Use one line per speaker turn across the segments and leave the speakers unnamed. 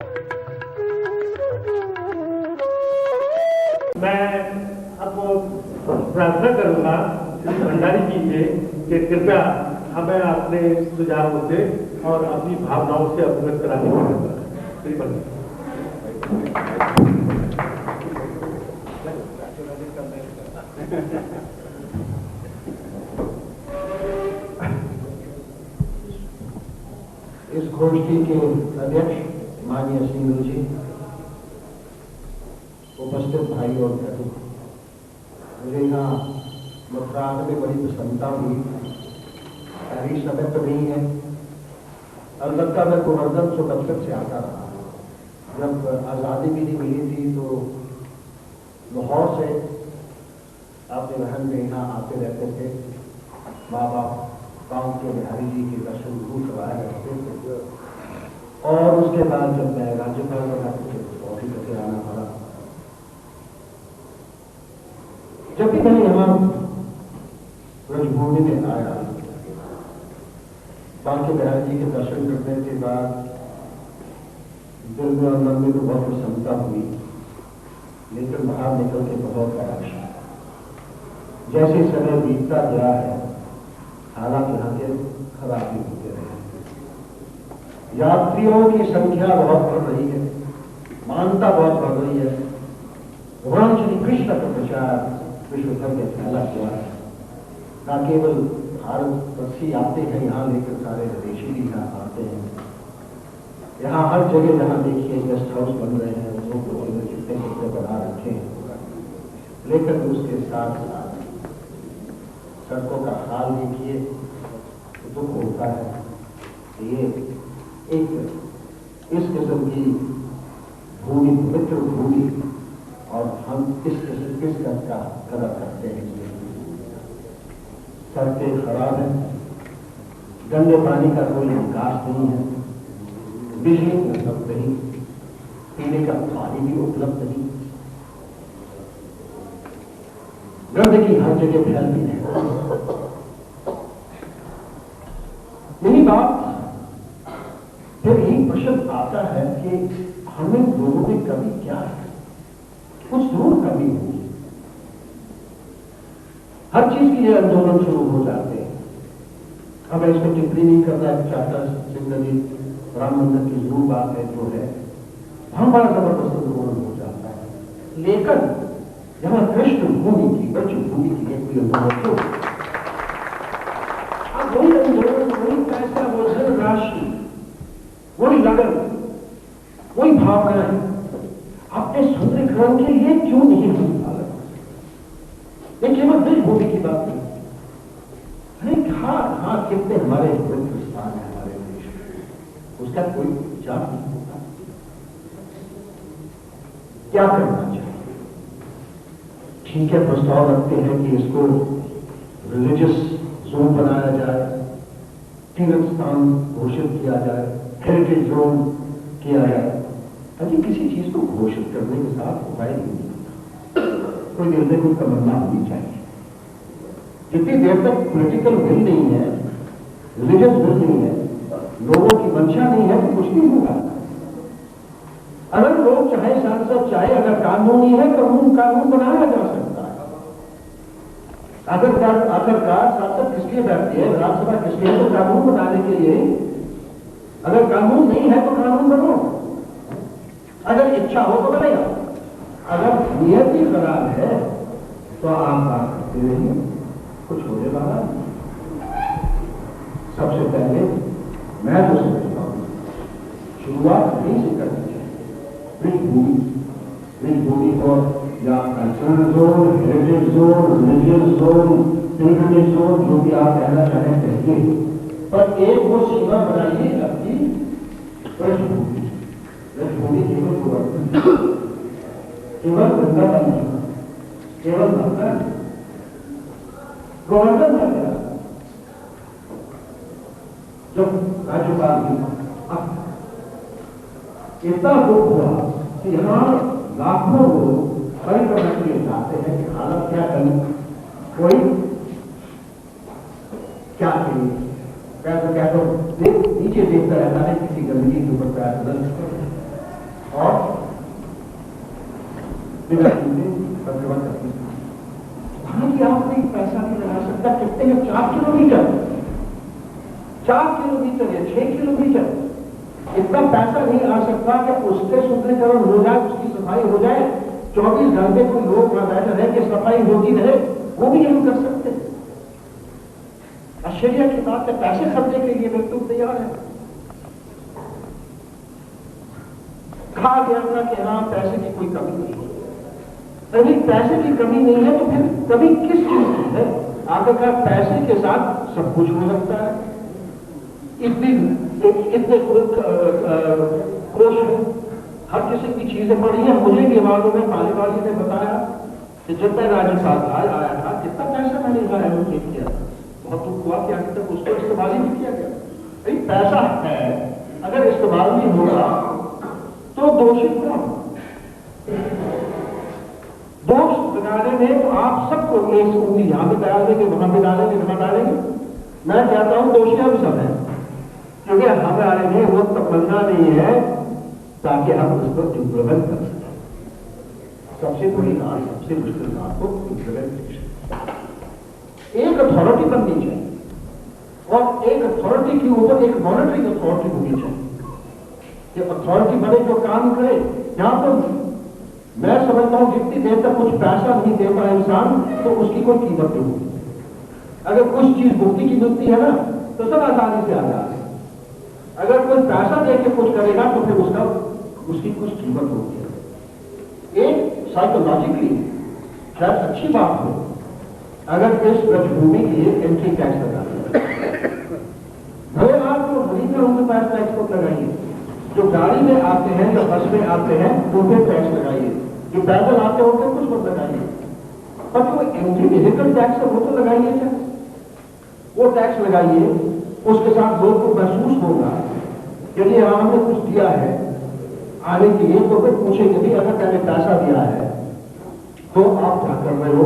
मैं आपको प्रार्थना करूंगा श्री भंडारी जी से कि कृपया हमें अपने सुझावों से और अपनी भावनाओं से अवगत कराने की श्री भंडारी।
इस गोष्ठी के अध्यक्ष माननीय सिंह जी, उपस्थित भाई और बहनों, मुझे यहाँ मुस्कुराहट में बड़ी प्रसन्नता हुई। पहली समय तो नहीं है, अलबत्ता मैं गोवर्धन से बचपन से आता रहा। जब आज़ादी भी नहीं मिली थी तो लाहौर से अपने बहन में यहाँ आते रहते थे। माँ बाप गाँव के बिहारी जी के दर्शन जरूर करवाया करते थे। और उसके बाद जब मैं राज्यपाल बना तो और ही करके आना पड़ा। जब भी मैं यहाँ ब्रजभूमि में आया, बांके बिहारी जी के दर्शन करने के बाद दिल में और मन में तो बहुत प्रसन्नता हुई, लेकिन बाहर निकल के बहुत निराश। जैसे समय बीतता गया है, हालांकि यहाँ के खराबी होते रहे। यात्रियों की संख्या बहुत बढ़ रही है, मानता बहुत बढ़ रही है। भगवान श्री कृष्ण का प्रचार विश्व भर में फैला हुआ है। न केवल भारतवासी आते हैं यहाँ, लेकर सारे विदेशी भी यहाँ आते हैं। यहाँ हर जगह जहाँ देखिए गेस्ट हाउस बन रहे हैं, लोग कितने कितने बना रखे हैं। लेकिन उसके साथ साथ सड़कों का हाल देखिए तो दुख होता है। ये एक इस किस्म की भूमि, पवित्र भूमि, और हम किस कद का कदर करते हैं। सड़कें खराब हैं, गंदे पानी का कोई निकास नहीं है, बिजली उपलब्ध नहीं, पीने का पानी भी उपलब्ध नहीं, गंदगी हर जगह फैलती है। यही बात फिर यही प्रश्न आता है कि हमें लोगों में कभी क्या है, कुछ जरूर कमी होगी। हर चीज के लिए आंदोलन शुरू हो जाते हैं। अब मैं इसमें टिप्पणी नहीं करना चाहता। सिंह जी, राम मंदिर की जरूर बात है जो है, हम बड़ा जबरदस्त आंदोलन हो जाता है। लेकिन जहां कृष्ण भूमि की, ब्रज भूमि की एक कोई आंदोलन हो, अब वही आंदोलन, वही पैसा, वो धन राशि, वही लगन, वही भावनाएं अपने सुंदरीकरण के लिए क्यों नहीं हो पाता? ये केवल ब्रज भूमि की बात नहीं। हाँ, कितने हमारे पवित्र स्थान है हमारे देश में, उसका कोई विचार नहीं होता। क्या करना चाहिए? ठीक है, प्रस्ताव रखते हैं कि इसको रिलीजियस जोन बनाया जाए, तीर्थ स्थान घोषित किया जाए, हेरिटेज जोन किया जाए। अभी किसी चीज को घोषित करने के साथ उपाय नहीं होता। कोई निर्णय, कोई तमन्ना होनी चाहिए। जितनी देर तक पॉलिटिकल विल नहीं है, रिलीजियस विल नहीं है, लोगों की मंशा नहीं है, तो कुछ नहीं होगा। अगर लोग चाहे, सांसद चाहे, अगर कानून नहीं है, कानून बनाया जा सकता है। आखिरकार सांसद किस लिए बैठती है, विधानसभा किस लिए? तो कानून बनाने के लिए। अगर कानून नहीं है तो कानून बनो, अगर इच्छा हो तो बनेगा। अगर नियत ही खराब है तो आप बात करते रहिए, कुछ होने वाला नहीं। सबसे पहले मैं तो समझता हूं शुरुआत नहीं से करनी चाहिए। ब्रिज भूमि और या cultural zone, heritage zone, religious zone, pilgrimage zone, जो भी आप कहना चाहें कहिए, पर एक वो सीमा बनाइए अपनी ब्रज भूमि। ब्रजभूमि केवल गोवर्धन, केवल गंगा नहीं, केवल गंगा गोवर्धन है। जब राज्यपाल जी इतना दुख हुआ कि यहाँ लाखों लोग परिक्रमा के लिए जाते हैं कि हालत क्या करें, कोई क्या करें, पैर तो नीचे देखता रहता है, किसी गंदगी के ऊपर पैर बिना तकरीबन वहां की आप कोई पैसा नहीं लगा सकता। कितने हैं? 4 किलोमीटर, 4 किलोमीटर या 6 किलोमीटर। इतना पैसा नहीं आ सकता कि उसके सुंदरीकरण हो जाए, उसकी सफाई हो जाए, 24 घंटे कोई लोग वहां बैठे रहे कि सफाई होती रहे, वो भी नहीं कर सकते। आश्चर्य की बात है, पैसे खर्चने के लिए व्यक्ति तैयार है। कहा गया था कि हाँ पैसे की कोई कमी नहीं है। अरे पैसे की कमी नहीं है तो फिर कमी किस चीज की है? आखिरकार पैसे के साथ सब कुछ हो सकता है। इतने कोश हर किसी की चीजें पड़ी है। मुझे भी मालूम है, पाली वाली ने बताया कि जब मैं राजस्थान आया था कितना पैसा मैंने यहाँ एलोकेट किया, बहुत दुख हुआ कि आगे तक उसको इस्तेमाल ही नहीं किया गया। भाई पैसा है, अगर इस्तेमाल नहीं होगा तो दोषी कौन? दोष लगाने में तो आप सबको एक उंगली यहां पे डाल देंगे, वहां पे डालेंगे, वहां डालेंगे। मैं कहता हूं दोषी हम सब हैं, क्योंकि हमारे में वो तमन्ना नहीं है ताकि हम उसको इम्प्लीमेंट कर सकें। सबसे बड़ी बात, सबसे मुश्किल बात को इम्प्लीमेंटेशन। एक अथॉरिटी बननी चाहिए और एक अथॉरिटी के ऊपर एक मॉनिटरिंग अथॉरिटी होनी चाहिए कि अथॉरिटी बने जो काम करे। यहां पर मैं समझता हूं जितनी देर तक कुछ पैसा नहीं देता इंसान तो उसकी कोई कीमत नहीं होती। अगर कुछ चीज मुक्ति की मिलती है ना तो सब आसानी से आ जाती है। अगर कोई पैसा दे के कुछ करेगा तो फिर उसकी कुछ कीमत होती है। एक साइकोलॉजिकली शायद अच्छी बात हो अगर इस ब्रजभूमि के लिए एंट्री टैक्स लगा भले आप जो गरीब है उनके पास टैक्स को लगाइए, जो गाड़ी में आते हैं जो बस में आते हैं उन पर टैक्स लगाइए, जो पैदल आते हैं उन पर कुछ मत लगाइए, पर जो एंट्री व्हीकल टैक्स है वो तो लगाइए टैक्स, वो टैक्स लगाइए। उसके साथ लोग को महसूस होगा यदि हमने कुछ दिया है आने के लिए तो फिर पूछेंगे भी अगर मैंने पैसा दिया है तो आप क्या कर रहे हो।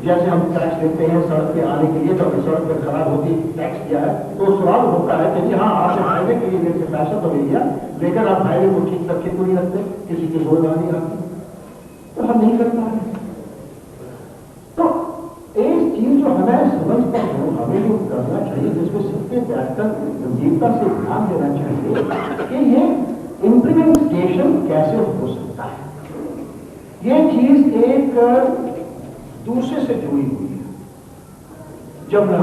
जैसे हम टैक्स देते हैं सड़क पे आने के लिए, तो सड़क पर खराब होती टैक्स दिया है तो सवाल होता है कि हाँ आपने हाईवे के लिए मेरे से पैसा तो ले लिया लेकिन आप हाईवे को ठीक रखे को नहीं रखते, किसी की जोरदारी आती तो हम नहीं कर पा रहे। तो एक चीज जो हमें समझता है हमें जो करना चाहिए जिसको सबसे बैठकर गंभीरता से ध्यान देना चाहिए कि ये इम्प्लीमेंटेशन कैसे हो सकता है। ये चीज एक दूसरे से जुड़ी हुई है। जमुना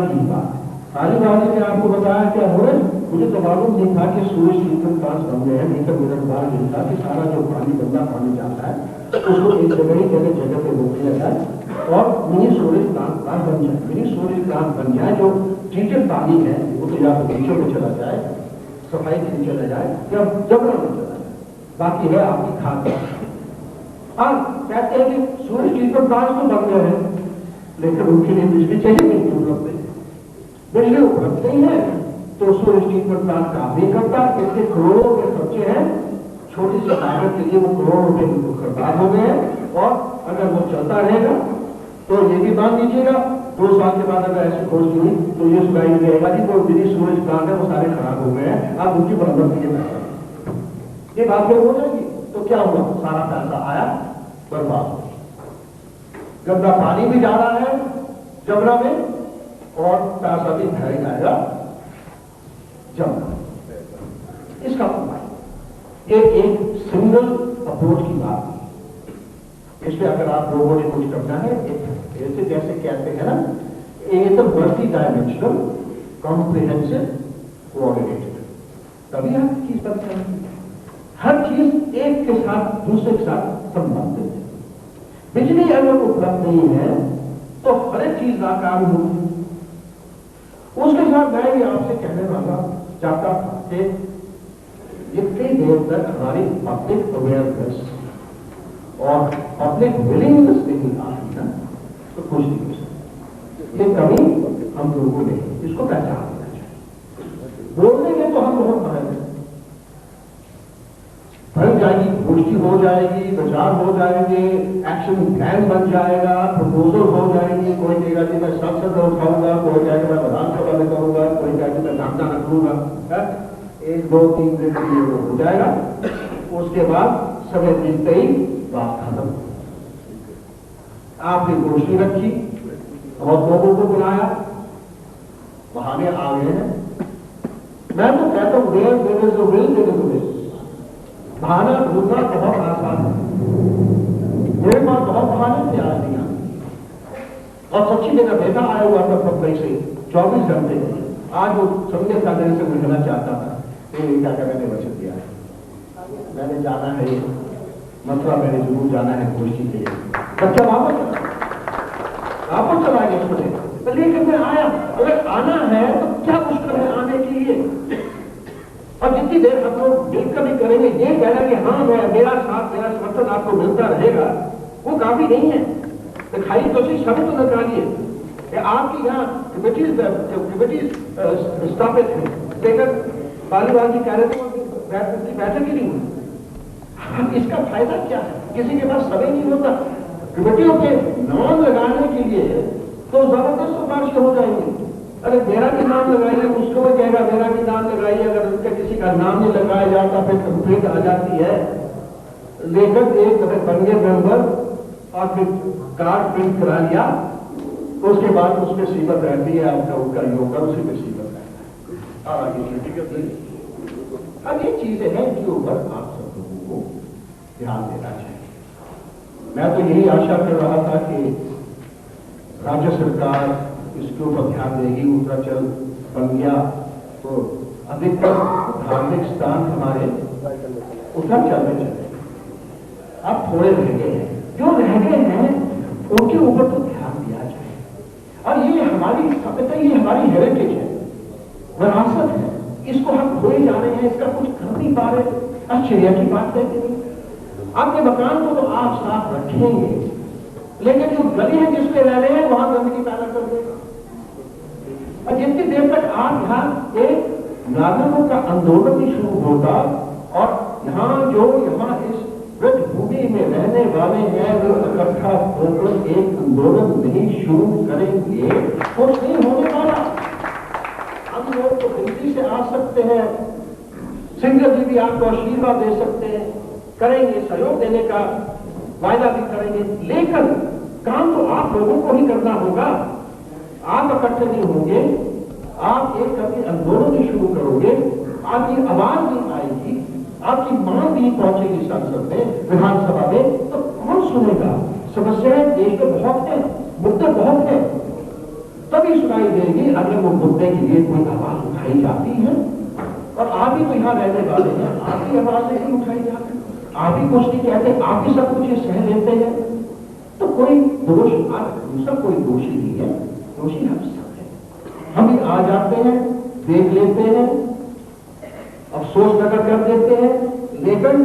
की बात हाली वाली ने आपको बताया क्या हो रहा है। मुझे तो मालूम नहीं था कि सूरज ट्रीटमेंट प्लांट बन गए हैं, लेकर मेरा बार नहीं था कि सारा जो पानी गंदा पानी जाता है उसको एक जगह ही जगह पे रोक दिया जाए और मिनी सूरज प्लांट बन जाए। मिनी सूरज प्लांट बन जाए जो ट्रीटेड पानी है वो तो या तो बीचों में चला जाए, सफाई के लिए चला जाए या जमुना में चला जाए, बाकी है आपकी खाद। हाँ कहते हैं कि सूरज ट्रीटमेंट प्लांट तो बन गए हैं लेकिन उनके लिए बिजली चाहिए नहीं, उपलब्ध नहीं, बिजली उपलब्ध नहीं है तो सूरज ट्रीटमेंट प्लांट काम नहीं करता। इतने करोड़ों के खर्चे हैं, छोटी सी लागत के लिए वो करोड़ों रुपए बर्बाद हो गए हैं। और अगर वो चलता रहेगा तो ये भी मान लीजिएगा 2 साल के बाद अगर ऐसी खोज हुई तो ये सुनाई देगा कि वो मिनी सूरज प्लांट है वो सारे खराब हो गए हैं, आप उनकी मरम्मत के लिए पैसा ये बात हो जाएगी। तो क्या हुआ, सारा पैसा आया बर्बाद हो, गंदा पानी भी जा रहा है जमुना में और पैसा भी भर जाएगा जमुना। इसका उपाय ये एक सिंगल अप्रोच की बात है। इसमें अगर आप लोगों ने कुछ करना है ऐसे जैसे कहते हैं ना एक मल्टी डायमेंशनल कॉम्प्रिहेंसिव कोऑर्डिनेटेड, तभी आप चीज बन सकते। हर चीज एक के साथ दूसरे के साथ संबंधित है। बिजली अगर उपलब्ध नहीं है तो हर एक चीज नाकाम होगी। उसके साथ मैं भी आपसे कहने वाला चाहता था कि जितनी देर तक हमारी पब्लिक अवेयरनेस और पब्लिक विलिंगनेस नहीं आती ना तो कुछ नहीं हो सकता। ये कमी हम लोगों ने इसको पहचान लेना चाहिए। बोलने में तो हम बहुत महंगे बन जाएगी, गोष्ठी हो जाएगी, विचार हो जाएंगे, एक्शन प्लान बन जाएगा, प्रपोजल हो जाएंगी। कोई कहेगा कि मैं संसद में उठाऊंगा, कोई कहेगा मैं विधानसभा में करूंगा, कोई कहेगा मैं नामना रखूंगा। 1 2 3 दिन के लिए वो हो जाएगा। उसके बाद समय बीतते ही बात खत्म। आपने गोष्ठी रखी, बहुत लोगों को बुलाया, बहाने आ गए हैं। मैं तो कहता हूं देर देर जो विल देर जो विल, बहाना ढूंढना बहुत आसान है। मेरे पास बहुत बहाने थे आज नहीं और सच्ची मेरा बेटा आया हुआ था मुंबई से 24 घंटे के लिए। आज वो संजय सागर से मिलना चाहता था, तो क्या मैंने वचन दिया है, मैंने जाना है मथुरा, मैंने जरूर जाना है गोष्ठी के लिए। बच्चा वापस चला गया उसने, लेकिन मैं आया। अगर आना है तो क्या मुश्किल है आने के लिए, और जितनी देर हम लोग मिलकर भी करेंगे, ये कहना कि हाँ मेरा साथ मेरा समर्थन आपको मिलता रहेगा, वो काफी नहीं है। दिखाई तो सही, शब्द तो निकालिए। आपकी यहाँ कमेटी स्थापित है, लेकिन बालीवाल जी कह रहे थे बैठक ही नहीं हुई। इसका फायदा क्या है? किसी के पास समय नहीं होता। कमेटियों के नाम लगाने के लिए तो जबरदस्त सिफारिशें हो जाएंगी। अरे मेरा भी नाम लगाइए, उसको वो कहेगा मेरा भी नाम लगाइए। अगर उनका किसी का नाम नहीं लगाया जाता फिर कंप्लेंट आ जाती है। लेकिन एक बन गए मेंबर और फिर कार्ड प्रिंट करा लिया, तो उसके बाद उसमें सीमत रहती है आपका उनका योगदान, उसी में सीमत रहता है। अब ये चीजें हैं कि ऊपर आप सब लोगों को ध्यान देना चाहिए। मैं तो यही आशा कर रहा था कि राज्य सरकार इसके ऊपर ध्यान देगी। उत्तरांचल बंगिया तो अधिकतर धार्मिक स्थान हमारे उत्तरांचल में चले, अब थोड़े रह गए हैं। जो रह गए हैं उनके ऊपर तो ध्यान दिया जाए। और ये हमारी सभ्यता, ये हमारी हेरिटेज है, विरासत है, इसको हम खोए जा रहे हैं, इसका कुछ कर नहीं पा रहे। आश्चर्य की बात है कि नहीं। आपके मकान को तो आप साफ रखेंगे, लेकिन जो गली है जिसमें रह रहे हैं वहां गंदगी पैदा कर देगा। और जितनी देर तक आप यहाँ एक नागरिकों का आंदोलन भी शुरू होगा और यहाँ इस वृद्ध भूमि में रहने वाले हैं वो इकट्ठा होकर एक आंदोलन नहीं शुरू करेंगे, कुछ नहीं होने वाला। हम लोग तो दिल्ली से आ सकते हैं, सिंगर जी भी आपको आशीर्वाद दे सकते हैं, करेंगे, सहयोग देने का वायदा भी करेंगे, लेकिन काम तो आप लोगों को ही करना होगा। आप इकट्ठे नहीं होंगे, आप एक कभी आंदोलन नहीं शुरू करोगे, आपकी आवाज नहीं आएगी, आपकी मांग नहीं पहुंचेगी संसद में, विधानसभा में, तो कौन सुनेगा? समस्याएं देश में बहुत है, मुद्दे बहुत है, तभी सुनाई देगी अगर वो मुद्दे के लिए कोई आवाज उठाई जाती है। और आप ही तो यहाँ रहने वाले हैं, आप ही आवाज नहीं उठाई जाती, आप ही कुछ नहीं कहते, आप ही सब कुछ सह लेते हैं, तो कोई दोष दूसरा कोई दोषी नहीं है, दोषी हम सब हैं। हम ही आ जाते हैं, देख लेते हैं, अफसोस नगर कर देते हैं, लेकिन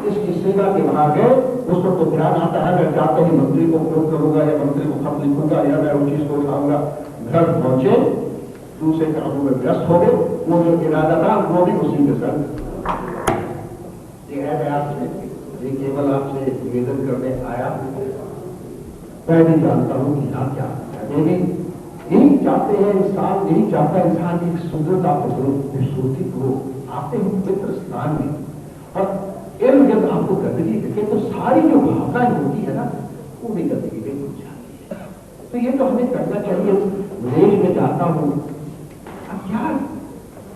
इसकी सेवा के वहां गए उस पर तो ध्यान आता है। मैं जाते ही मंत्री को फोन करूंगा या मंत्री को खत लिखूंगा या मैं उस चीज को उठाऊंगा। घर पहुंचे, दूसरे कामों में व्यस्त हो गए, वो जो इरादा था वो भी उसी के साथ। मैं आपसे ये केवल आपसे निवेदन करने आया, मैं भी जानता हूं कि यहाँ क्या है, यही चाहते हैं इंसान, यही चाहता है इंसान की सुंदरता को, खूबसूरती को, आपने पवित्र स्थान में और इर्द गिर्द आपको गंदगी दिखे तो सारी जो भावनाएं होती है ना वो भी गंदगी में घुस जाती है। तो ये तो हमें करना चाहिए। विदेश में जाता हूं, अब यार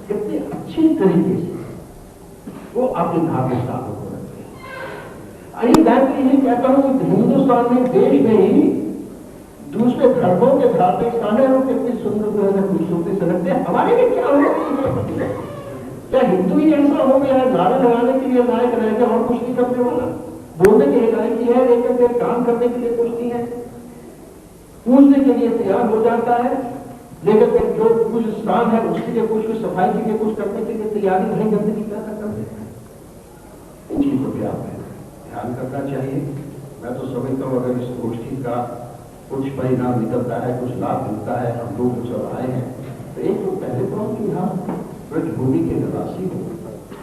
कितने अच्छे तरीके से वो अपने धार्मिक स्थानों को रखते हैं। मैं तो यही कहता हूं कि हिंदुस्तान में, देश में ही दूसरे धर्मों के धार्मिक स्थान है वो कितनी सुंदर खूबसूरती से रखते हैं। हमारे भी क्या हो रही है? क्या हिंदू ही ऐसा हो गया है नारे लगाने के लिए लायक रह गया और कुछ नहीं करने वाला? बोलने के लिए लायक ही है लेकिन फिर काम करने के लिए कुछ नहीं है। पूजने के लिए तैयार हो जाता है लेकिन फिर जो कुछ स्थान है उसके लिए कुछ सफाई के लिए कुछ करने के लिए तैयारी नहीं, गंदगी पैदा कर देते हैं। इन चीजों पर आपको ध्यान करना चाहिए। मैं तो समझता हूँ अगर इस गोष्ठी का कुछ परिणाम निकलता है, कुछ लाभ मिलता है, हम लोग सब आए हैं, तो एक तो पहले तो हम यहाँ ब्रज भूमि के निवासी हो,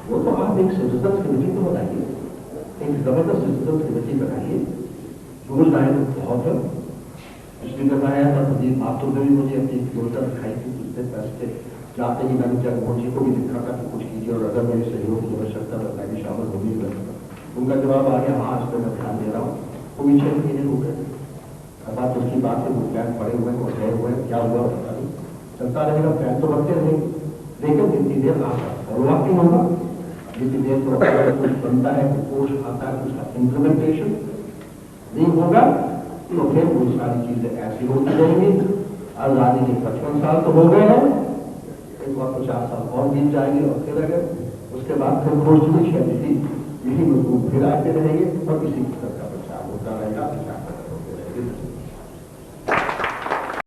वो तो आप एक सिटीजन कमेटी तो बनाइए, एक जबरदस्त सिटीजन कमेटी बनाइए। योजनाएं तो बहुत है, इसलिए बताया था प्रदीप माथुर ने भी मुझे अपनी योजना दिखाई थी कुछ दिन पहले। जाते ही मैंने जगमोहन जी को भी लिखा था कि कुछ कीजिए और अगर मेरे सहयोग की आवश्यकता तो मैं भी शामिल होगी। तो उनका जवाब आ गया, हाँ इस पर मैं ध्यान दे रहा हूँ। वो 6 महीने हो गए। अब बात उसकी बात है, वो प्लान पड़े हुए हैं और गए हुए हैं, क्या हुआ पता नहीं, चलता रहेगा, प्लान तो बनते रहेंगे, लेकिन जितनी देर आपका फॉलोअप नहीं होगा, जितनी देर तो कुछ बनता है, पोस्ट आता है, उसका इम्प्लीमेंटेशन नहीं होगा, तो फिर वो सारी चीजें ऐसी होती रहेंगी। आजादी के 55 साल तो हो गए हैं, एक बार 50 साल और बीत जाएंगे, और फिर अगर उसके बाद फिर भोजपुरी शैली यही मजबूत फिर आते रहेंगे और इसी तरह का प्रचार होता रहेगा, प्रचार होते रहेंगे।